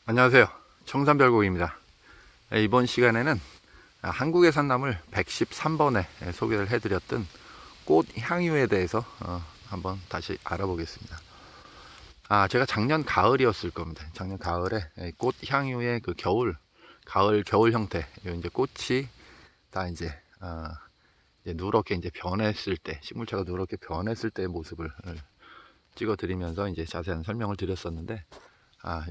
안녕하세요. 청산별곡입니다. 이번 시간에는 한국의 산나물 113번에 소개를 해드렸던 꽃 향유에 대해서 한번 다시 알아보겠습니다. 제가 작년 가을이었을 겁니다. 작년 가을에 꽃 향유의 그 겨울 형태, 이제 꽃이 다 이제 누렇게 이제 변했을 때, 식물체가 누렇게 변했을 때의 모습을 찍어드리면서 이제 자세한 설명을 드렸었는데,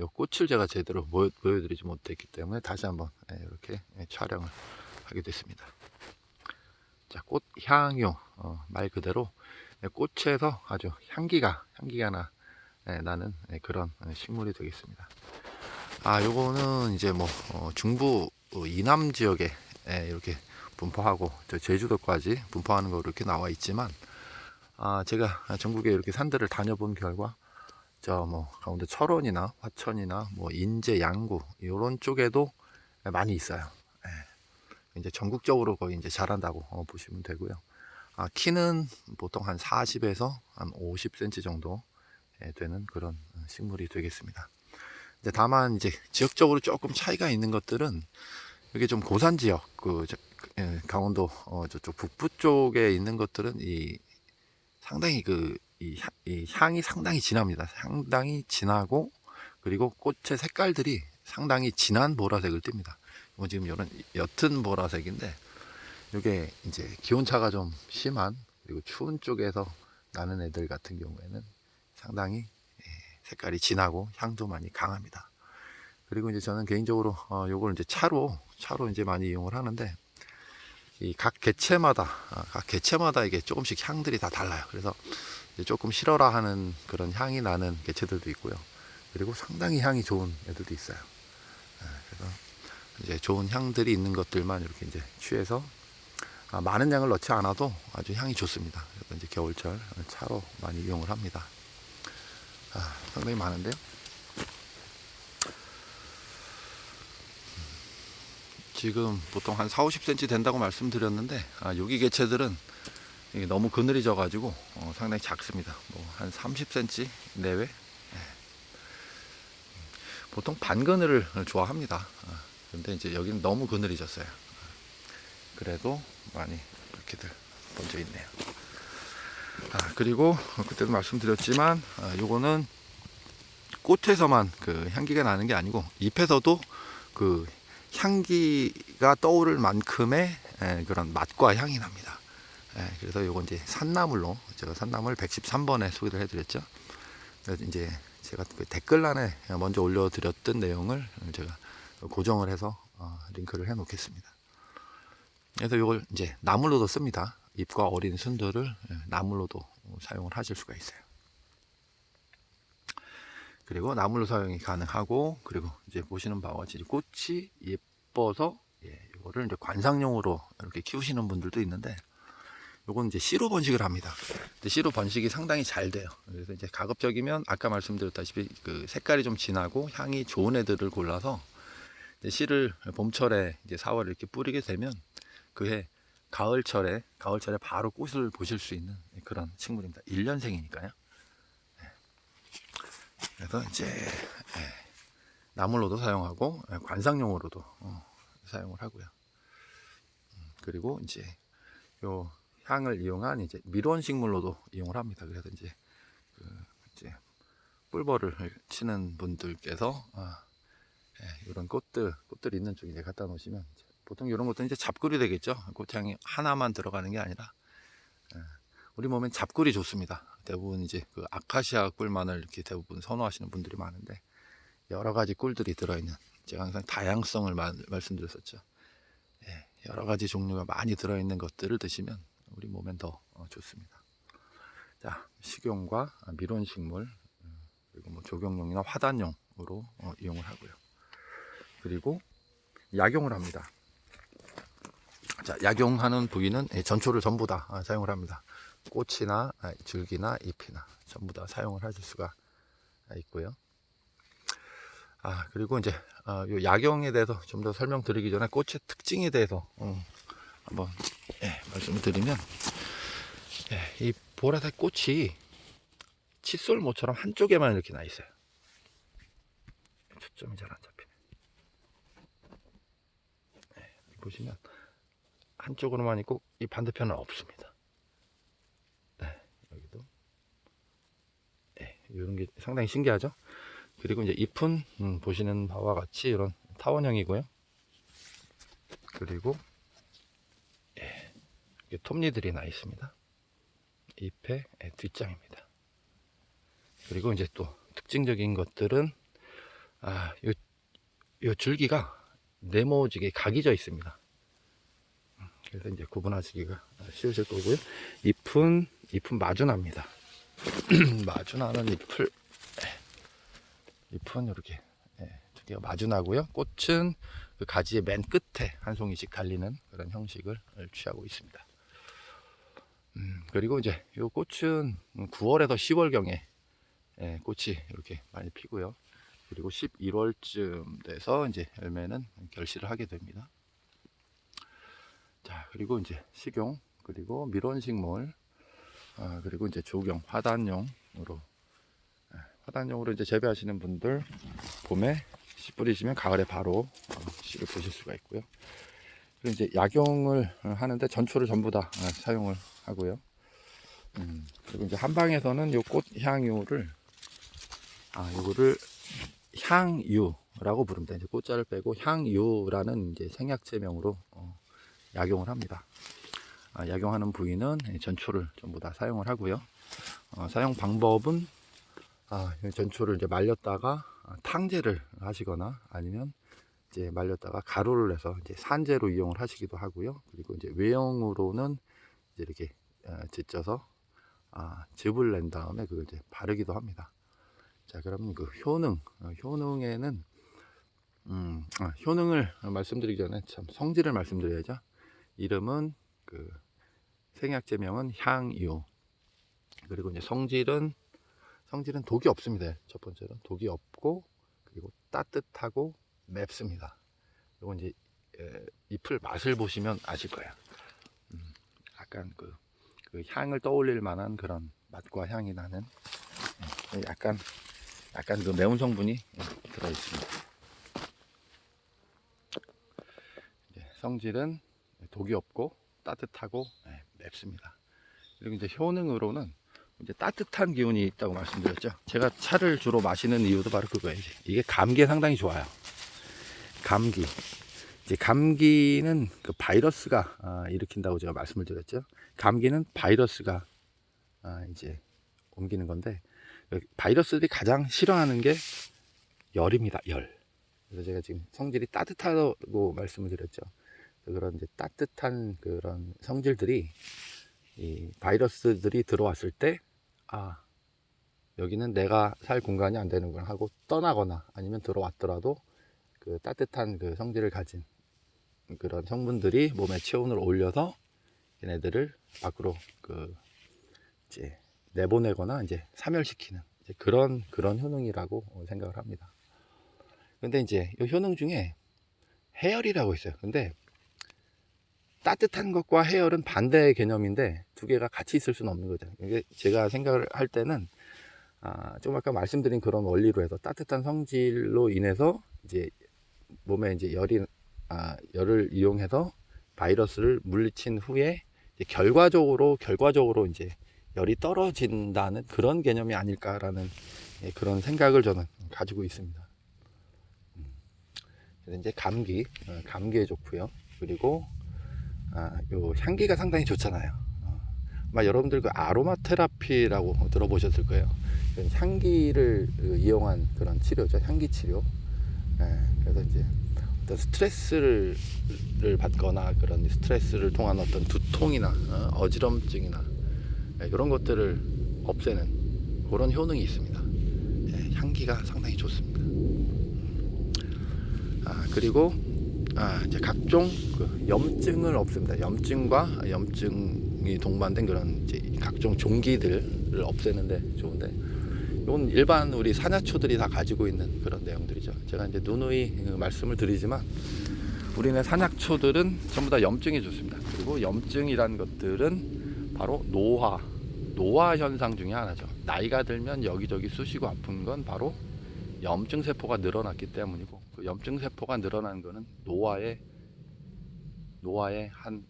요 꽃을 제가 제대로 보여드리지 못했기 때문에 다시 한번 이렇게 촬영을 하게 됐습니다. 자, 꽃향유, 말 그대로 꽃에서 아주 향기가 나는 그런 식물이 되겠습니다. 요거는 이제 뭐 중부 이남 지역에 이렇게 분포하고 저 제주도까지 분포하는 거로 이렇게 나와 있지만, 제가 전국에 이렇게 산들을 다녀본 결과 저 뭐 강원도 철원이나 화천이나 뭐 인제, 양구 이런 쪽에도 많이 있어요. 이제 전국적으로 거의 이제 자란다고 보시면 되고요. 키는 보통 한 40에서 한 50cm 정도 되는 그런 식물이 되겠습니다. 이제 다만 이제 지역적으로 조금 차이가 있는 것들은, 이게 좀 고산 지역, 강원도 저쪽 북부 쪽에 있는 것들은 상당히 이 향이 상당히 진합니다. 상당히 진하고, 그리고 꽃의 색깔들이 상당히 진한 보라색을 띱니다. 이건 지금 이런 옅은 보라색인데, 이게 이제 기온차가 좀 심한, 그리고 추운 쪽에서 나는 애들 같은 경우에는 상당히 색깔이 진하고 향도 많이 강합니다. 그리고 이제 저는 개인적으로 요걸 이제 차로 이제 많이 이용을 하는데, 이 각 개체마다 이게 조금씩 향들이 다 달라요. 그래서 조금 싫어라 하는 그런 향이 나는 개체들도 있고요. 그리고 상당히 향이 좋은 애들도 있어요. 그래서 이제 좋은 향들이 있는 것들만 이렇게 이제 취해서 많은 양을 넣지 않아도 아주 향이 좋습니다. 그래서 이제 겨울철 차로 많이 이용을 합니다. 상당히 많은데요. 지금 보통 한 4, 50cm 된다고 말씀드렸는데, 여기 개체들은 이게 너무 그늘이 져가지고 상당히 작습니다. 뭐 한 30cm 내외. 보통 반그늘을 좋아합니다. 근데 이제 여기는 너무 그늘이 졌어요. 그래도 많이 이렇게들 번져 있네요. 그리고 그때도 말씀드렸지만, 요거는 꽃에서만 그 향기가 나는 게 아니고 잎에서도 그 향기가 떠오를 만큼의 그런 맛과 향이 납니다. 그래서 요건 이제 산나물로, 제가 산나물 113번에 소개를 해드렸죠. 그래서 이제 제가 그 댓글란에 먼저 올려드렸던 내용을 제가 고정을 해서 링크를 해 놓겠습니다. 그래서 이걸 이제 나물로도 씁니다. 잎과 어린 순들을 나물로도 사용을 하실 수가 있어요. 그리고 나물로 사용이 가능하고, 그리고 이제 보시는 바와 같이 꽃이 예뻐서 이거를 이제 관상용으로 이렇게 키우시는 분들도 있는데, 요건 이제 씨로 번식을 합니다. 근데 씨로 번식이 상당히 잘 돼요. 그래서 이제 가급적이면 아까 말씀드렸다시피 그 색깔이 좀 진하고 향이 좋은 애들을 골라서 씨를 봄철에 이제 4월 이렇게 뿌리게 되면 그해 가을철에 바로 꽃을 보실 수 있는 그런 식물입니다. 1년생이니까요. 그래서 이제 나물로도 사용하고 관상용으로도 사용을 하고요. 그리고 이제 요 향을 이용한 이제 밀원식물로도 이용을 합니다. 그래서 이제 꿀벌을 치는 분들께서 이런 꽃들 있는 쪽에 이제 갖다 놓으시면, 보통 이런 것도 이제 잡꿀이 되겠죠. 꽃향이 하나만 들어가는 게 아니라 우리 몸엔 잡꿀이 좋습니다. 대부분 이제 그 아카시아 꿀만을 이렇게 대부분 선호하시는 분들이 많은데, 여러 가지 꿀들이 들어있는, 제가 항상 다양성을 말씀드렸었죠. 여러 가지 종류가 많이 들어있는 것들을 드시면 우리 몸엔 더 좋습니다. 자, 식용과 밀원식물, 그리고 뭐 조경용이나 화단용으로 이용을 하고요. 그리고 약용을 합니다. 자, 약용하는 부위는 전초를 전부 다 사용을 합니다. 꽃이나 줄기나 잎이나 전부 다 사용을 하실 수가 있고요. 그리고 이제 요 약용에 대해서 좀 더 설명드리기 전에 꽃의 특징에 대해서 한번 말씀을 드리면, 이 보라색 꽃이 칫솔모처럼 한쪽에만 이렇게 나 있어요. 초점이 잘 안 잡히네. 네, 보시면 한쪽으로만 있고 이 반대편은 없습니다. 네, 여기도 네, 이런 게 상당히 신기하죠. 그리고 이제 잎은 보시는 바와 같이 이런 타원형이고요. 그리고 예, 톱니들이 나 있습니다. 잎의 뒷장입니다. 그리고 이제 또 특징적인 것들은 요 줄기가 네모지게 각이 져 있습니다. 그래서 이제 구분하시기가 쉬우실 거고요. 잎은 마주납니다. 마주나는 잎은 이렇게 두 개가 마주나고요. 꽃은 그 가지의 맨 끝에 한 송이씩 달리는 그런 형식을 취하고 있습니다. 그리고 이제 이 꽃은 9월에서 10월경에 꽃이 이렇게 많이 피고요. 그리고 11월쯤 돼서 이제 열매는 결실을 하게 됩니다. 자, 그리고 이제 식용, 그리고 밀원식물, 그리고 이제 조경, 화단용으로 이제 재배하시는 분들 봄에 씨 뿌리시면 가을에 바로 씨를 보실 수가 있고요. 그리고 이제 약용을 하는데 전초를 전부 다 사용을 하고요. 그리고 이제 한방에서는 요 꽃 향유를 요거를 향유라고 부릅니다. 이제 꽃자를 빼고 향유라는 이제 생약제명으로 약용을 합니다. 약용하는 부위는 전초를 전부 다 사용을 하고요. 사용 방법은 전초를 이제 말렸다가 탕제를 하시거나 아니면 이제 말렸다가 가루를 내서 이제 산제로 이용을 하시기도 하고요. 그리고 이제 외형으로는 이제 이렇게 짓져서 즙을 낸 다음에 그걸 이제 바르기도 합니다. 자, 그러면 그 효능에는 효능을 말씀드리기 전에 참 성질을 말씀드려야죠. 이름은 그 생약제명은 향유. 그리고 이제 성질은 독이 없습니다. 첫 번째는 독이 없고, 그리고 따뜻하고 맵습니다. 이건 이제 잎을 맛을 보시면 아실 거예요. 약간 그 향을 떠올릴 만한 그런 맛과 향이 나는 약간 그 매운 성분이 들어 있습니다. 성질은 독이 없고 따뜻하고 맵습니다. 그리고 이제 효능으로는 이제 따뜻한 기운이 있다고 말씀드렸죠. 제가 차를 주로 마시는 이유도 바로 그거예요. 이게 감기에 상당히 좋아요. 감기는 그 바이러스가 일으킨다고 제가 말씀을 드렸죠. 감기는 바이러스가 이제 옮기는 건데, 바이러스들이 가장 싫어하는 게 열입니다. 열. 그래서 제가 지금 성질이 따뜻하다고 말씀을 드렸죠. 그런 이제 따뜻한 그런 성질들이 이 바이러스들이 들어왔을 때 여기는 내가 살 공간이 안 되는구나 하고 떠나거나, 아니면 들어왔더라도 그 따뜻한 그 성질을 가진 그런 성분들이 몸의 체온을 올려서 얘네들을 밖으로 이제 내보내거나 이제 사멸시키는 이제 그런 효능이라고 생각을 합니다. 근데 이제 이 효능 중에 해열이라고 있어요. 근데 따뜻한 것과 해열은 반대의 개념인데 두 개가 같이 있을 수는 없는 거죠. 이게 제가 생각을 할 때는 좀 아까 말씀드린 그런 원리로 해서 따뜻한 성질로 인해서 이제 몸에 이제 열을 이용해서 바이러스를 물리친 후에 이제 결과적으로 이제 열이 떨어진다는 그런 개념이 아닐까라는 그런 생각을 저는 가지고 있습니다. 그래서 이제 감기에 좋고요. 그리고 요 향기가 상당히 좋잖아요. 아마 여러분들 그 아로마 테라피라고 들어보셨을 거예요. 향기를 이용한 그런 치료죠. 향기 치료. 그래서 이제 어떤 스트레스를 받거나 그런 스트레스를 통한 어떤 두통이나 어지럼증이나 이런 것들을 없애는 그런 효능이 있습니다. 향기가 상당히 좋습니다. 그리고 이제 각종 그 염증을 없앱니다. 염증이 동반된 그런 이제 각종 종기들을 없애는데 좋은데, 이건 일반 우리 사냐초들이 다 가지고 있는 그런 내용들이죠. 제가 이제 누누이 말씀을 드리지만 우리네 사냐초들은 전부 다 염증이 좋습니다. 그리고 염증이란 것들은 바로 노화 현상 중에 하나죠. 나이가 들면 여기저기 쑤시고 아픈 건 바로 염증 세포가 늘어났기 때문이고, 그 염증 세포가 늘어나는 거는 노화의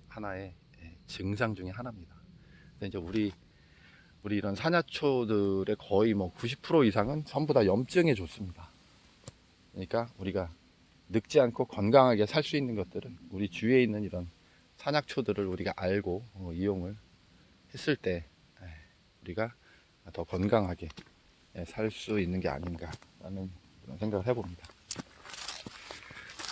하나의 증상 중에 하나입니다. 근데 이제 우리 이런 산야초들의 거의 뭐 90% 이상은 전부 다 염증에 좋습니다. 그러니까 우리가 늙지 않고 건강하게 살 수 있는 것들은 우리 주위에 있는 이런 산약초들을 우리가 알고 이용을 했을 때 우리가 더 건강하게 살 수 있는 게 아닌가라는 그런 생각을 해봅니다.